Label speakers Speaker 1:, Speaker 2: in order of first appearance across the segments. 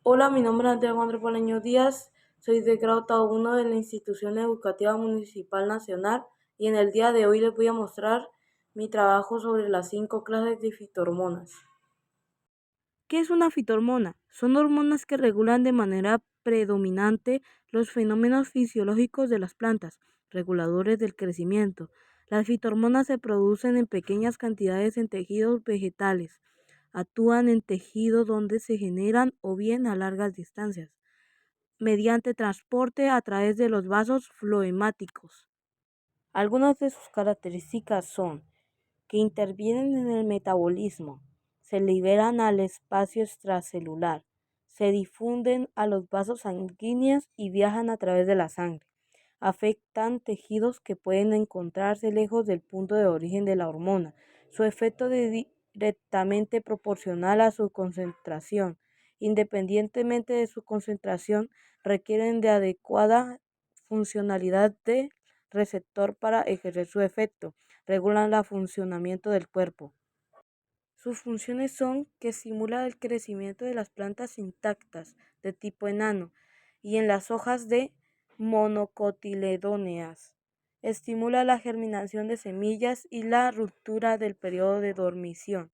Speaker 1: Hola, mi nombre es Andrea Andrés Bolaño Díaz, soy de grado octavo 1 de la Institución Educativa Municipal Nacional y en el día de hoy les voy a mostrar mi trabajo sobre las 5 clases de fitohormonas. ¿Qué es una fitohormona? Son hormonas que regulan de manera predominante los fenómenos fisiológicos de las plantas, reguladores del crecimiento. Las fitohormonas se producen en pequeñas cantidades en tejidos vegetales. Actúan en tejidos donde se generan o bien a largas distancias, mediante transporte a través de los vasos floemáticos. Algunas de sus características son que intervienen en el metabolismo, se liberan al espacio extracelular, se difunden a los vasos sanguíneos y viajan a través de la sangre. Afectan tejidos que pueden encontrarse lejos del punto de origen de la hormona. Su efecto es directamente proporcional a su concentración. Independientemente de su concentración, requieren de adecuada funcionalidad de receptor para ejercer su efecto. Regulan el funcionamiento del cuerpo. Sus funciones son que estimula el crecimiento de las plantas intactas de tipo enano y en las hojas de monocotiledóneas. Estimula la germinación de semillas y la ruptura del periodo de dormición.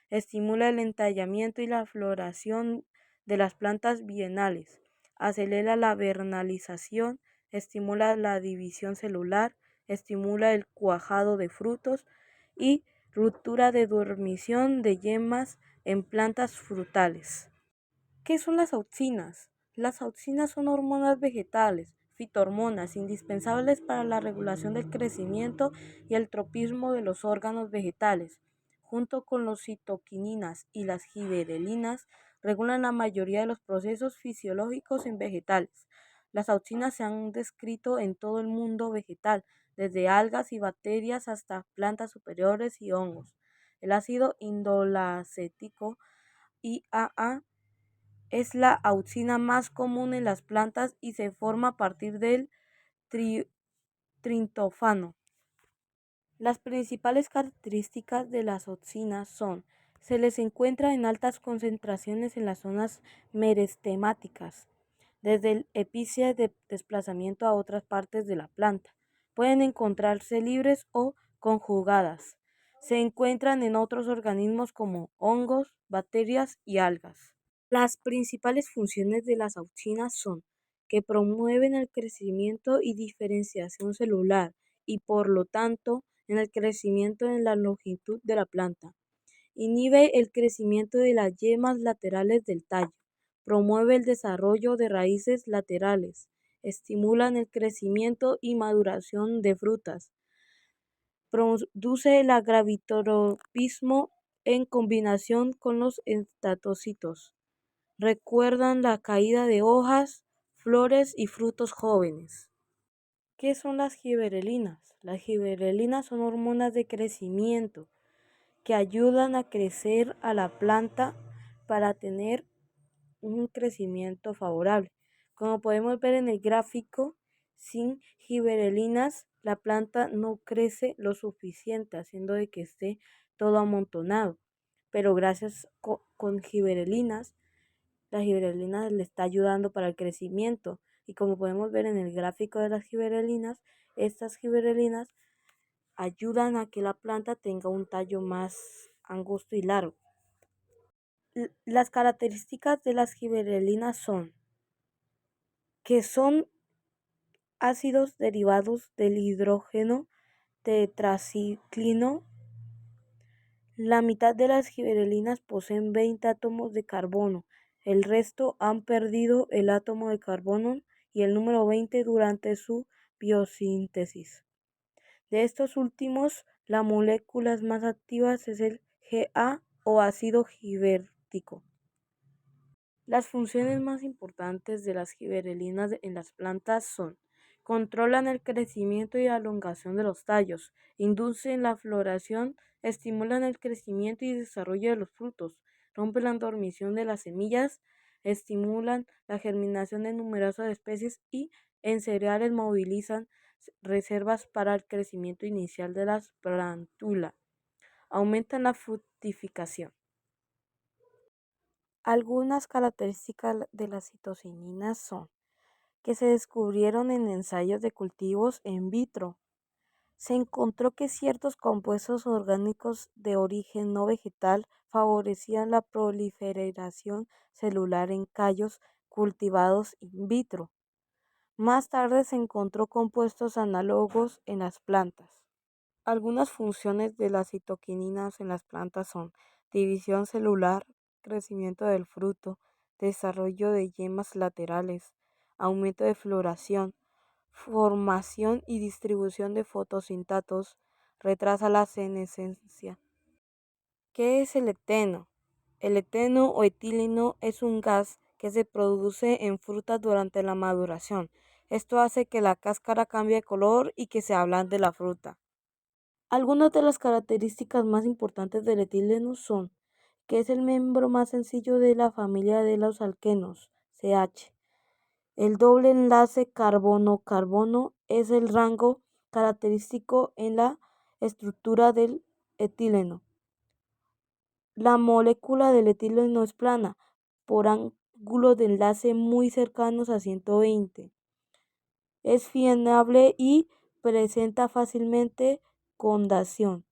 Speaker 1: Estimula el entallamiento y la floración de las plantas bienales. Acelera la vernalización, estimula la división celular, estimula el cuajado de frutos y ruptura de dormición de yemas en plantas frutales. ¿Qué son las auxinas? Las auxinas son hormonas vegetales, fitohormonas, indispensables para la regulación del crecimiento y el tropismo de los órganos vegetales. Junto con los citoquininas y las gibberelinas, regulan la mayoría de los procesos fisiológicos en vegetales. Las auxinas se han descrito en todo el mundo vegetal, desde algas y bacterias hasta plantas superiores y hongos. El ácido indolacético IAA es la auxina más común en las plantas y se forma a partir del triptófano. Las principales características de las auxinas son: se les encuentra en altas concentraciones en las zonas merestemáticas, desde el ápice de desplazamiento a otras partes de la planta. Pueden encontrarse libres o conjugadas. Se encuentran en otros organismos como hongos, bacterias y algas. Las principales funciones de las auxinas son que promueven el crecimiento y diferenciación celular y por lo tanto en el crecimiento en la longitud de la planta. Inhibe el crecimiento de las yemas laterales del tallo. Promueve el desarrollo de raíces laterales. Estimulan el crecimiento y maduración de frutas. Produce el gravitropismo en combinación con los estatocitos. Recuerdan la caída de hojas, flores y frutos jóvenes. ¿Qué son las gibberelinas? Las gibberelinas son hormonas de crecimiento que ayudan a crecer a la planta para tener un crecimiento favorable. Como podemos ver en el gráfico, sin gibberelinas la planta no crece lo suficiente, haciendo de que esté todo amontonado. Pero gracias con gibberelinas, la gibberelina le está ayudando para el crecimiento. Y como podemos ver en el gráfico de las gibberelinas, estas gibberelinas ayudan a que la planta tenga un tallo más angosto y largo. Las características de las gibberelinas son que son ácidos derivados del hidrógeno tetraciclino. La mitad de las gibberelinas poseen 20 átomos de carbono, el resto han perdido el átomo de carbono y el número 20 durante su biosíntesis. De estos últimos, la molécula más activa es el Ga o ácido gibberético. Las funciones más importantes de las gibberelinas en las plantas son: controlan el crecimiento y elongación de los tallos, inducen la floración, estimulan el crecimiento y desarrollo de los frutos, rompen la dormición de las semillas, estimulan la germinación de numerosas especies y en cereales movilizan reservas para el crecimiento inicial de las plántulas, aumentan la fructificación. Algunas características de las citocininas son que se descubrieron en ensayos de cultivos in vitro. Se encontró que ciertos compuestos orgánicos de origen no vegetal favorecían la proliferación celular en callos cultivados in vitro. Más tarde se encontró compuestos análogos en las plantas. Algunas funciones de las citoquininas en las plantas son división celular, crecimiento del fruto, desarrollo de yemas laterales, aumento de floración, formación y distribución de fotosintatos, retrasa la senescencia. ¿Qué es el eteno? El eteno o etileno es un gas que se produce en frutas durante la maduración. Esto hace que la cáscara cambie de color y que se ablande la fruta. Algunas de las características más importantes del etileno son que es el miembro más sencillo de la familia de los alquenos, CH. El doble enlace carbono-carbono es el rango característico en la estructura del etileno. La molécula del etileno es plana, por ángulos de enlace muy cercanos a 120. Es fiable y presenta fácilmente condación.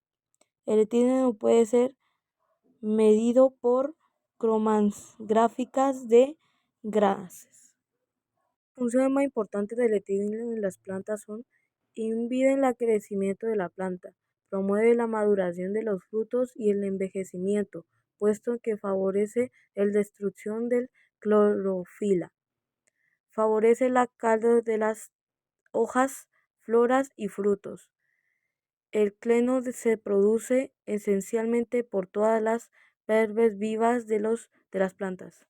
Speaker 1: El etileno puede ser medido por cromatográficas de gases. Funciones más importantes del etileno en las plantas son: inhiben el crecimiento de la planta, promueve la maduración de los frutos y el envejecimiento, puesto que favorece la destrucción de clorofila, favorece la caldo de las hojas, floras y frutos. El cleno se produce esencialmente por todas las partes vivas de las plantas.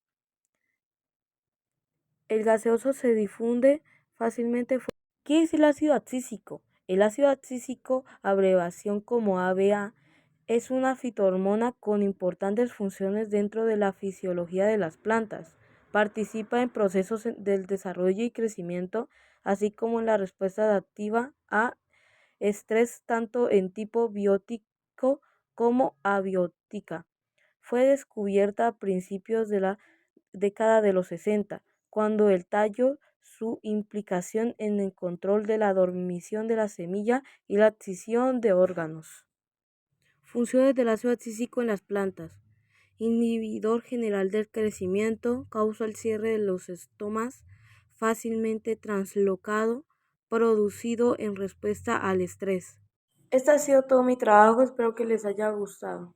Speaker 1: El gaseoso se difunde fácilmente. ¿Qué es el ácido abscísico? El ácido abscísico, abreviación como ABA, es una fitohormona con importantes funciones dentro de la fisiología de las plantas. Participa en procesos del desarrollo y crecimiento, así como en la respuesta adaptativa a estrés tanto en tipo biótico como abiótica. Fue descubierta a principios de la década de los 60, cuando el tallo su implicación en el control de la dormición de la semilla y la adquisición de órganos. Funciones del ácido abscísico en las plantas. Inhibidor general del crecimiento, causa el cierre de los estomas, fácilmente translocado, producido en respuesta al estrés. Este ha sido todo mi trabajo, espero que les haya gustado.